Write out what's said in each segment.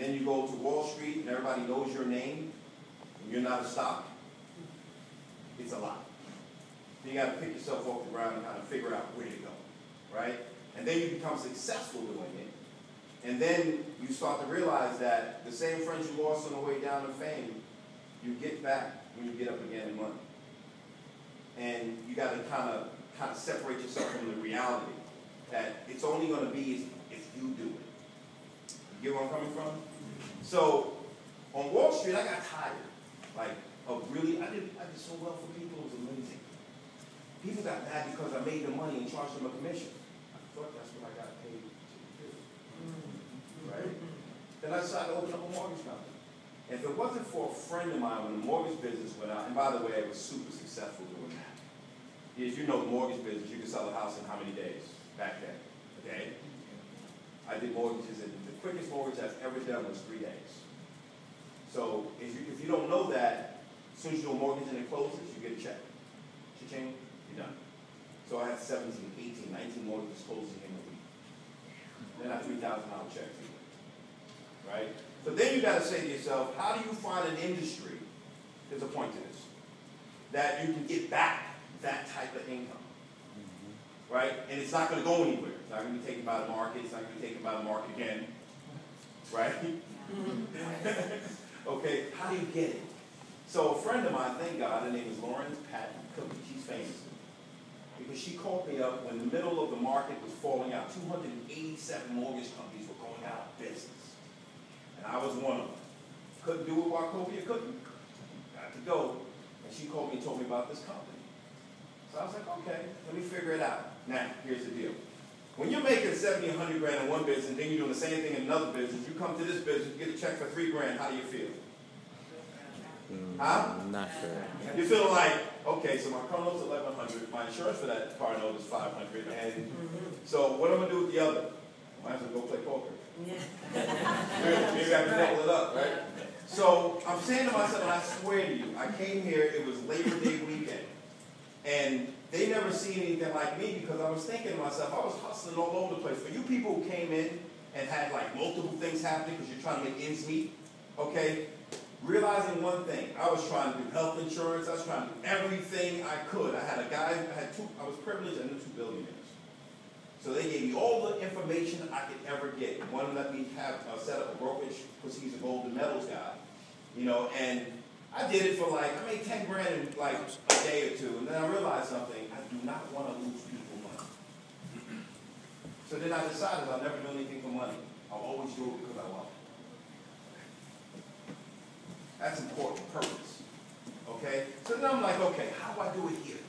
then you go to Wall Street and everybody knows your name, and you're not a stock. It's a lot. You got to pick yourself off the ground and kind of figure out where to go, right? And then you become successful doing it. And then you start to realize that the same friends you lost on the way down to fame, you get back when you get up again in money. And you got to kind of separate yourself from the reality that it's only going to be if you do it. You get where I'm coming from? So on Wall Street, I got tired. Like, of really, I did so well for people, it was amazing. People got mad because I made the money and charged them a commission. I thought that's what I got paid to do. Right? Then I decided to open up a mortgage company. And if it wasn't for a friend of mine when the mortgage business went out, and by the way, I was super successful doing that. As you know, the mortgage business, you can sell a house in how many days back then? Okay? I did mortgages, and the quickest mortgage I've ever done was 3 days. So if you don't know that, as soon as you do a mortgage and it closes, you get a check. Cha-ching, you're done. So I had 17, 18, 19 mortgages closing in a week. Then I had $3,000 checks. Right? So then you got to say to yourself, how do you find an industry, there's a point to this, that you can get back that type of income? Right? And it's not going to go anywhere. It's not going to be taken by the market. It's not going to be taken by the market again. Right? Okay, how do you get it? So a friend of mine, thank God, her name is Lauren Patton Cookie. She's famous. Because she called me up when the middle of the market was falling out. 287 mortgage companies were going out of business. And I was one of them. Couldn't do it while Kobe couldn't. Got to go. And she called me and told me about this company. So I was like, okay, let me figure it out. Now, here's the deal. When you're making 70, 100 grand in one business, then you're doing the same thing in another business, you come to this business, you get a check for 3 grand, how do you feel? Huh? Not sure. You feel like, okay, so my car note's $1,100, my insurance for that car note is $500, and so what am I going to do with the other? I might as well go play poker. Maybe I can double it up, right? So I'm saying to myself, and I swear to you, I came here, it was Labor Day weekend, and they never seen anything like me because I was thinking to myself, I was hustling all over the place. For you people who came in and had like multiple things happening because you're trying to make ends meet, okay? Realizing one thing, I was trying to do health insurance, I was trying to do everything I could. I had a guy, I was privileged, I knew 2 billionaires. So they gave me all the information I could ever get. One let me set up a brokerage because he's a gold and medals guy, you know, and I did it for like, I made 10 grand in like a day or two, and then I realized something, I do not want to lose people money. So then I decided I'll never do anything for money. I'll always do it because I love it. That's important, purpose. Okay? So then I'm like, okay, how do I do it here?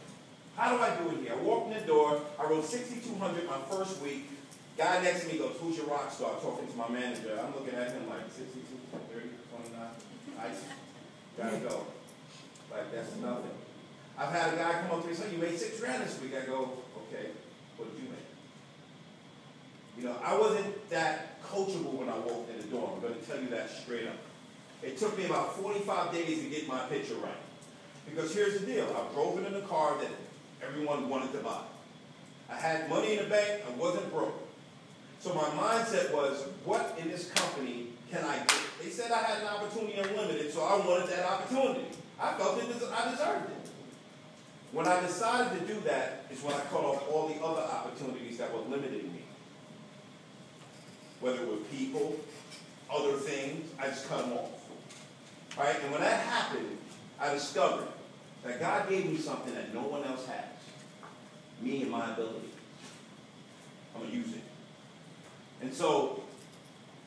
How do I do it here? I walked in the door, I wrote 6,200 my first week. Guy next to me goes, who's your rock star? Talking to my manager. I'm looking at him like 62, 30, 29. I gotta go. Like, that's nothing. I've had a guy come up to me and say, you made 6 grand this week. I go, okay, what did you make? You know, I wasn't that coachable when I walked in the door. I'm going to tell you that straight up. It took me about 45 days to get my picture right. Because here's the deal. I drove it in a car that everyone wanted to buy. I had money in the bank. I wasn't broke. So my mindset was, what in this company can I get? They said I had an opportunity unlimited, so I wanted that opportunity. I felt I deserved it. When I decided to do that is when I cut off all the other opportunities that were limiting me. Whether it was people, other things, I just cut them off. Right? And when that happened, I discovered that God gave me something that no one else has. Me and my ability. I'm going to use it. And so,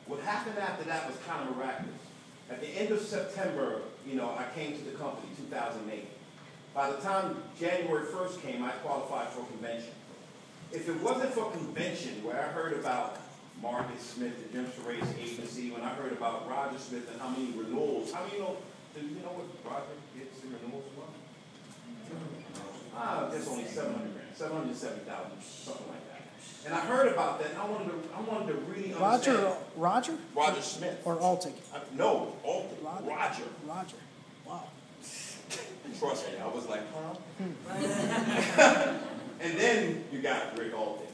what happened after that was kind of miraculous. At the end of September, you know, I came to the company, 2008. By the time January 1st came, I qualified for convention. If it wasn't for convention, where I heard about Marcus Smith, the Jim Race agency, when I heard about Roger Smith and how many renewals, how many, do you know what Roger gets in renewals for? Just only 700 grand, 770,000, something like that. And I heard about that, and I wanted to really understand. Roger? Roger Smith. Or Altic? No, Altic. Roger. Roger. Wow. Trust me, I was like, huh? And then you got Rick Altic.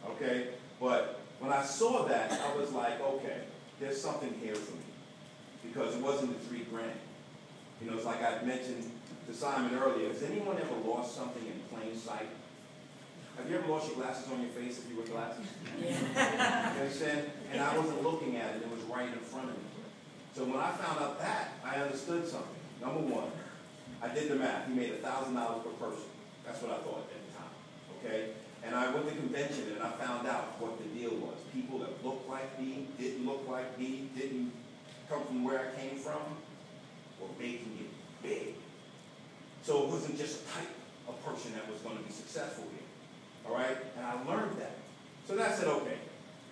Okay? But when I saw that, I was like, okay, there's something here for me. Because it wasn't the $3 grand. You know, it's like I mentioned to Simon earlier. Has anyone ever lost something in plain sight? Have you ever lost your glasses on your face if you wear glasses? Yeah. You understand? And I wasn't looking at it. It was right in front of me. So when I found out that, I understood something. Number one, I did the math. He made $1,000 per person. That's what I thought at the time. Okay? And I went to convention and I found out what the deal was. People that looked like me, didn't look like me, didn't come from where I came from, were making it big. So it wasn't just a type of person that was going to be successful here. All right? And I learned that. So then I said, okay,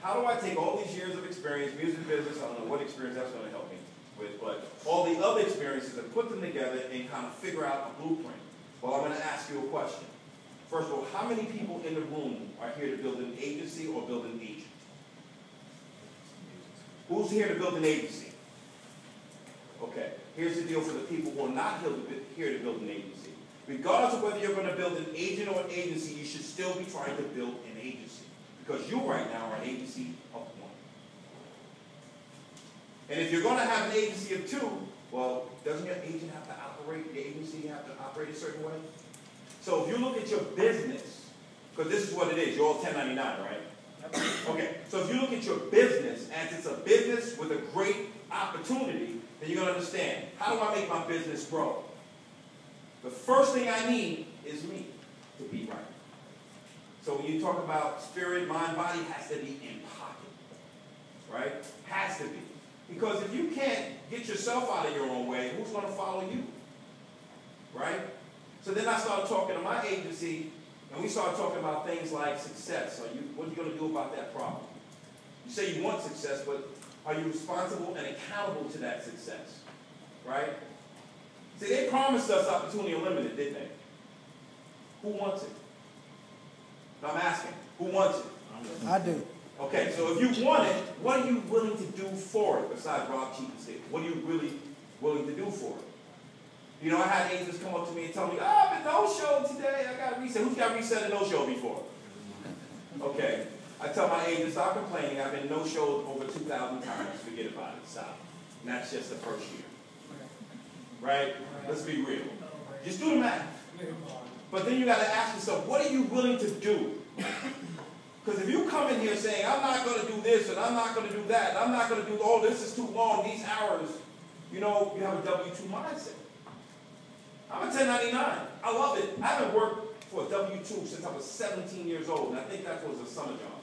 how do I take all these years of experience, music business, I don't know what experience that's going to help me with, but all the other experiences and put them together and kind of figure out a blueprint. Well, I'm going to ask you a question. First of all, how many people in the room are here to build an agency or build an agent? Who's here to build an agency? Okay, here's the deal for the people who are not here to build an agency. Regardless of whether you're going to build an agent or an agency, you should still be trying to build an agency. Because you right now are an agency of one. And if you're going to have an agency of two, well, doesn't your agent have to operate, your agency have to operate a certain way? So if you look at your business, because this is what it is, you're all 1099, right? Okay, so if you look at your business as it's a business with a great opportunity, then you're going to understand, how do I make my business grow? The first thing I need is me to be right. So when you talk about spirit, mind, body, has to be in pocket, right? Has to be. Because if you can't get yourself out of your own way, who's going to follow you, right? So then I started talking to my agency, and we started talking about things like success. What are you going to do about that problem? You say you want success, but are you responsible and accountable to that success, right? See, they promised us Opportunity Unlimited, didn't they? Who wants it? No, I'm asking, who wants it? I do. Okay, so if you want it, what are you willing to do for it besides rob, cheat, and steal? What are you really willing to do for it? You know, I had agents come up to me and tell me, oh, I've been no-show today. I got reset. Who's got reset a no-show before? Okay. I tell my agents, stop complaining. I've been no-showed over 2,000 times. Forget about it. Stop. And that's just the first year. Right? Let's be real. Just do the math. But then you got to ask yourself, what are you willing to do? Because if you come in here saying, I'm not going to do this, and I'm not going to do that, and I'm not going to do, oh, this is too long, these hours, you know, you have a W-2 mindset. I'm a 1099. I love it. I haven't worked for a W-2 since I was 17 years old, and I think that was a summer job.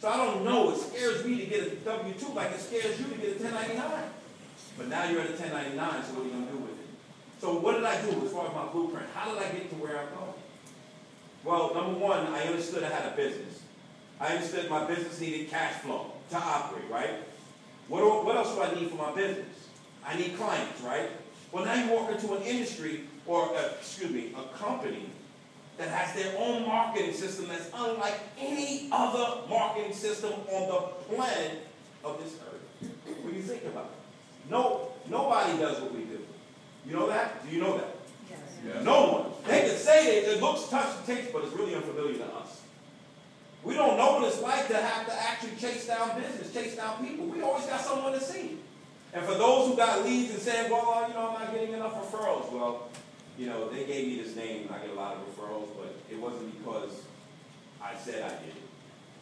So I don't know. It scares me to get a W-2 like it scares you to get a 1099. But now you're at a 1099, so what are you going to do with it? So what did I do as far as my blueprint? How did I get to where I'm going? Well, number one, I understood I had a business. I understood my business needed cash flow to operate, right? What else do I need for my business? I need clients, right? Well, now you walk into an industry, or a company that has their own marketing system that's unlike any other marketing system on the planet of this earth. What do you think about it? Nobody does what we do. You know that? Do you know that? Yes. No one. They can say it looks, touch, and taste, but it's really unfamiliar to us. We don't know what it's like to have to actually chase down business, chase down people. We always got someone to see. And for those who got leads and saying, well, you know, I'm not getting enough referrals. Well, you know, they gave me this name, and I get a lot of referrals, but it wasn't because I said I did it.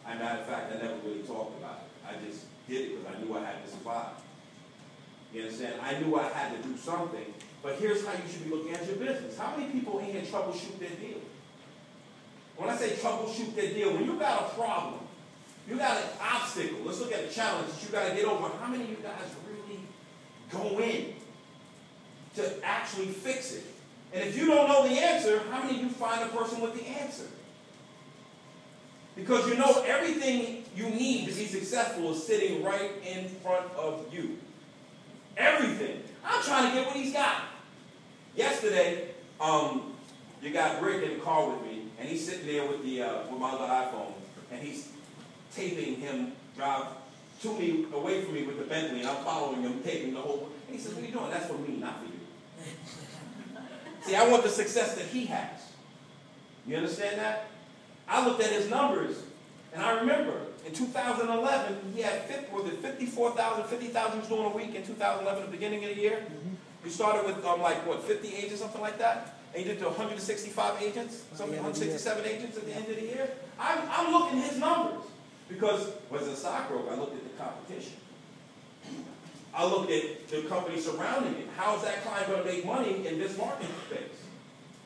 As a matter of fact, I never really talked about it. I just did it because I knew I had to survive. You understand? I knew I had to do something. But here's how you should be looking at your business. How many people in here troubleshoot their deal? When I say troubleshoot their deal, when you got a problem, you got an obstacle, let's look at the challenge that you got to get over. How many of you guys really go in to actually fix it? And if you don't know the answer, how many of you find a person with the answer? Because you know everything you need to be successful is sitting right in front of you. Everything. I'm trying to get what he's got. Yesterday, you got Rick in the car with me, and he's sitting there with my little iPhone, and he's taping him drive to me, away from me with the Bentley, and I'm following him, taping the whole. And he says, "What are you doing? That's for me, not for you." See, I want the success that he has. You understand that? I looked at his numbers, and I remember in 2011, he had 54,000, 50,000 he was doing a week in 2011, the beginning of the year. We started with like what, 50 agents, something like that, and he did to 165 agents, something, 167 agents at the end of the year. I'm looking at his numbers because, as a stockbroker, I looked at the competition. I looked at the company surrounding it. How is that client going to make money in this market space?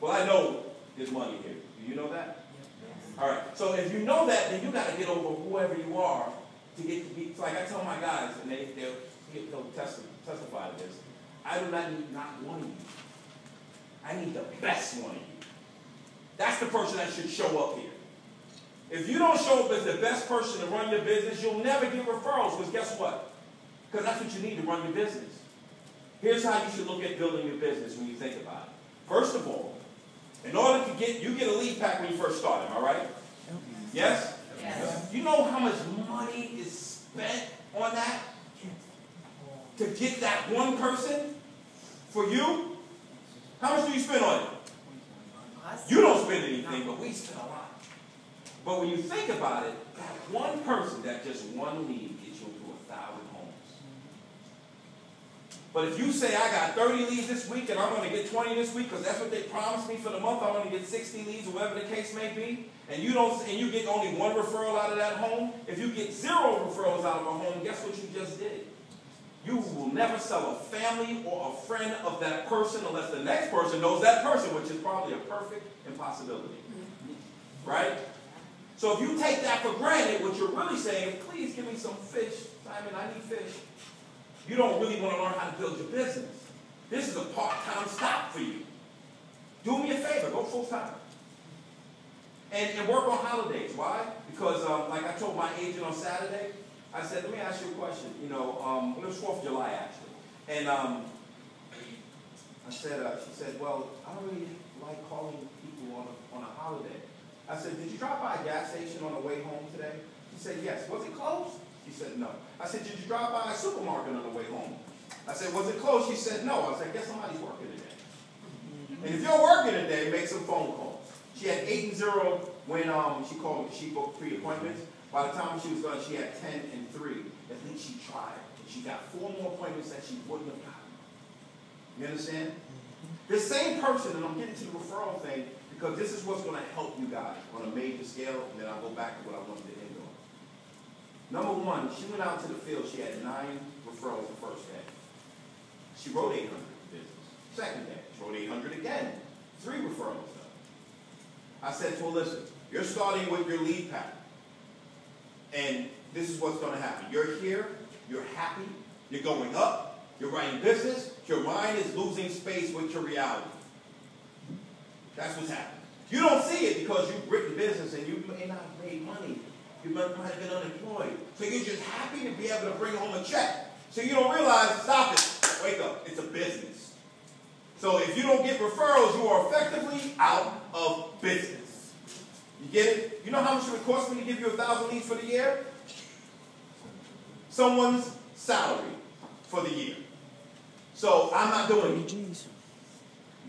Well, I know there's money here. Do you know that? Yes. All right. So if you know that, then you got to get over whoever you are to get to be. It's like I tell my guys, and they'll testify to this. I do not need not one of you. I need the best one of you. That's the person that should show up here. If you don't show up as the best person to run your business, you'll never get referrals, because guess what? Because that's what you need to run your business. Here's how you should look at building your business when you think about it. First of all, in order to get a lead pack when you first start, am I right? Yes? Yes. You know how much money is spent on that? To get that one person for you? How much do you spend on it? You don't spend anything, but we spend a lot. But when you think about it, that one person, that just one lead gets you to 1,000 homes. But if you say, I got 30 leads this week and I'm going to get 20 this week because that's what they promised me for the month, I'm going to get 60 leads or whatever the case may be, and you get only one referral out of that home, if you get 0 referrals out of a home, guess what you just did? You will never sell a family or a friend of that person unless the next person knows that person, which is probably a perfect impossibility. Right? So if you take that for granted, what you're really saying is, please give me some fish. Simon, I need fish. You don't really want to learn how to build your business. This is a part-time stop for you. Do me a favor. Go full-time. And work on holidays. Why? Because like I told my agent on Saturday, I said, let me ask you a question. You know, it was 4th of July, actually. And she said, well, I don't really like calling people on a holiday. I said, did you drop by a gas station on the way home today? She said, yes. Was it closed? She said, no. I said, did you drop by a supermarket on the way home? I said, was it closed? She said, no. I said, I guess somebody's working today. And if you're working today, make some phone calls. She had 8 and 0 when she called me. She booked 3 appointments. By the time she was done, she had 10 and 3. At least she tried. And she got 4 more appointments that she wouldn't have gotten. You understand? The same person, and I'm getting to the referral thing, because this is what's going to help you guys on a major scale, and then I'll go back to what I wanted to end on. Number 1, she went out to the field. She had 9 referrals the first day. She wrote 800 business. Second day, she wrote 800 again. 3 referrals done. I said to her, listen, you're starting with your lead pack. And this is what's going to happen. You're here, you're happy, you're going up, you're writing business, your mind is losing space with your reality. That's what's happening. You don't see it because you've written business and you may not have made money. You might have been unemployed. So you're just happy to be able to bring home a check. So you don't realize, stop it, wake up, it's a business. So if you don't get referrals, you are effectively out of business. You get it? You know how much it would cost me to give you 1,000 leads for the year? Someone's salary for the year. So I'm not doing it. You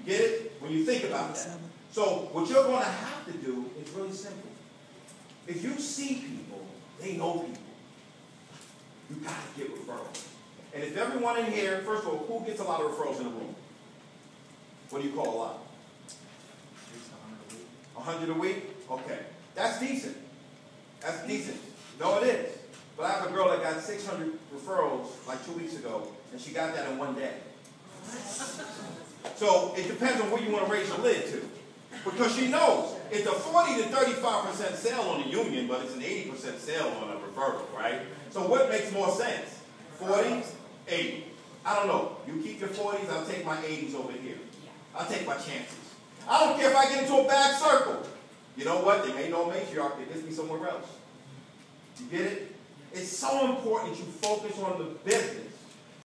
get it? When you think about that. So what you're going to have to do is really simple. If you see people, they know people. You got to get referrals. And if everyone in here, first of all, who gets a lot of referrals in the room? What do you call a lot? 100 a week? Okay. That's decent. That's decent. No, it is. But I have a girl that got 600 referrals like 2 weeks ago, and she got that in one day. So it depends on where you want to raise your lid to. Because she knows it's a 40 to 35% sale on the union, but it's an 80% sale on a referral, right? So what makes more sense? 40, 80. I don't know. You keep your 40s, I'll take my 80s over here. I'll take my chances. I don't care if I get into a bad circle. You know what? They may know a matriarch. They gets me somewhere else. You get it? It's so important that you focus on the business